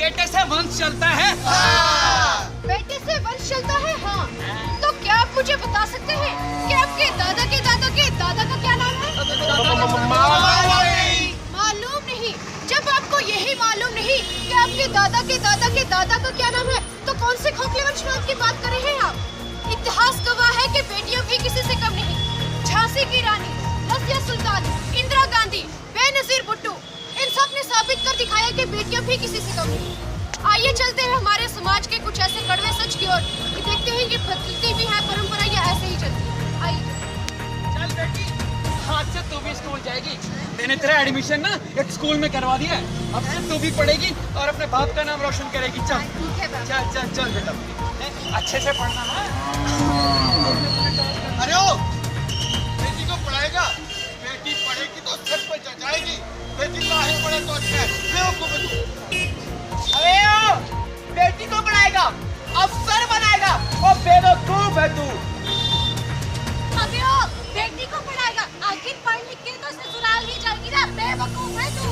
बेटे से वंश चलता है। बेटे से वंश चलता है, हाँ। तो क्या आप मुझे बता सकते हैं कि आपके दादा के दादा के दादा का क्या नाम है? मालूम नहीं। जब आपको यही मालूम नहीं कि आपके दादा के दादा के दादा का क्या नाम है, तो कौन से खोखले वंशवाद की बात कर रहे हैं आप? इतिहास गवाह है कि बेटियां भी किसी से कम नहीं। झांसी की रानी, रज़िया सुल्तान, इंदिरा गांधी, बेनजीर भुट्टो, इन सब ने साबित कर दिखाया कि बेटियां भी किसी से कम नहीं। आइए चलते हैं हमारे समाज के कुछ ऐसे कड़वे सच की ओर, देखते हैं कि बदलती भी है परंपरा या ऐसे ही चलती है। आइए चल बेटी, आज से तू भी स्कूल जाएगी। मैंने तेरा एडमिशन ना एक स्कूल में करवा दिया है। अब से तू भी पढ़ेगी और अपने बाप का नाम रोशन करेगी। चल ठीक है बाबा। चल चल चल बेटा, अच्छे से पढ़ना है। अरे ओ, बेटी को पढ़ाएगा? बेटी पढ़ेगी तो सर पे चढ़ जाएगी। बेटी ना ही पढ़े तो अच्छा है। बेवकूफ है तू। अरे ओ, बेटी को पढ़ाएगा, अफसर बनाएगा, और बेवकूफ है तू। अबे ओ, बेटी को पढ़ाएगा, आखिर पढ़ लिख के तो ससुराल ही जाएगी ना। बेवकूफ है तू।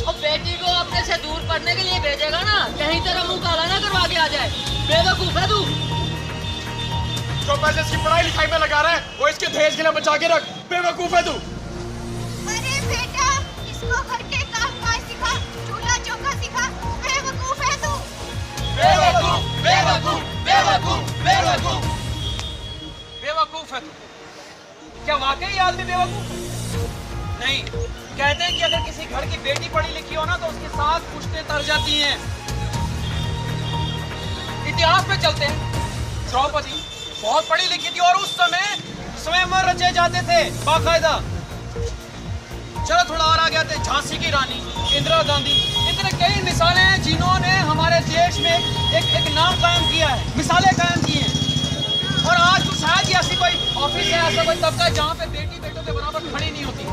और बेटी को अपने से दूर पढ़ने के लिए भेजेगा ना, कहीं तेरा मुंह काला ना करवा के आ जाए। बेवकूफ है तू। जो पैसे इसकी पढ़ाई लिखाई में लगा रहा है, वो इसके दहेज के लिए बचा के रख। बेवकूफ है तू। अरे बेटा, इसको घर के काम काज सिखा, चूल्हा चौका सिखा। बेवकूफ है तू। बेवकूफ बेवकूफ बेवकूफ बेवकूफ बेवकूफ है तू। क्या वाकई ये आदमी बेवकूफ है? नहीं, कहते हैं कि अगर किसी घर की बेटी पढ़ी लिखी हो ना तो उसके साथ पुश्तें तर जाती हैं। इतिहास में चलते हैं, द्रौपदी बहुत पढ़ी लिखी थी और उस समय स्वयंवर रचे जाते थे बाकायदा। चलो थोड़ा और आगे आते हैं, झांसी की रानी, इंदिरा गांधी, इतने कई मिसालें हैं जिन्होंने हमारे देश में एक नाम कायम किया है, मिसालें कायम की हैं। और आज तो शायद ही ऐसी कोई ऑफिस है, ऐसा कोई तबका है जहाँ पे बेटी बेटों के बराबर खड़ी नहीं होती।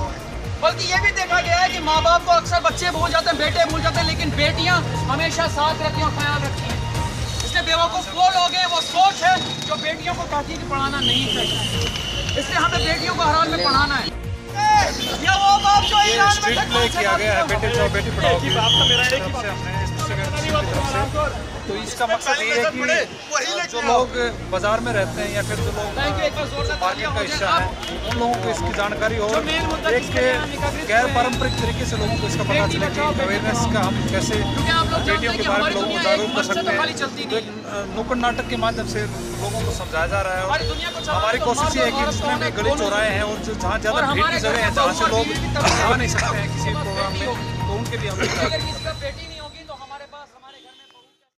बल्कि ये भी देखा गया है कि माँ बाप को अक्सर बच्चे भूल जाते हैं, बेटे भूल जाते हैं, लेकिन बेटियां हमेशा साथ रहती हैं और ख्याल रखती हैं। इसलिए बेवकूफ वो लोग हैं, वो सोच है जो बेटियों को कहती है कि पढ़ाना नहीं चाहिए। इसलिए हमें बेटियों को हर हाल में पढ़ाना है। या वो बाप जो ईरान में स्ट्रिक्ट प्ले किया गया है, बेटे जाओ बेटी पढ़ाओ की तरफ से हमने तो इसका मकसद ये है कि जो लोग बाजार में रहते हैं या फिर जो लोग मार्केट का हिस्सा है, उन लोगों को इसकी जानकारी हो, एक गैर पारंपरिक तरीके से लोगों को इसका पता चले कि अवेयरनेस का हम कैसे बेटियों के बारे में लोगों को जागरूक कर सकते हैं। तो एक नुक्कड़ नाटक के माध्यम से लोगों को समझाया जा रहा है। और हमारी कोशिश ये है कि जितने भी गली चौराहे हैं और जहाँ ज़्यादा भीड़ की जगह है, जहाँ से लोग आ नहीं सकते हैं किसी प्रोग्राम में, तो उनके लिए हम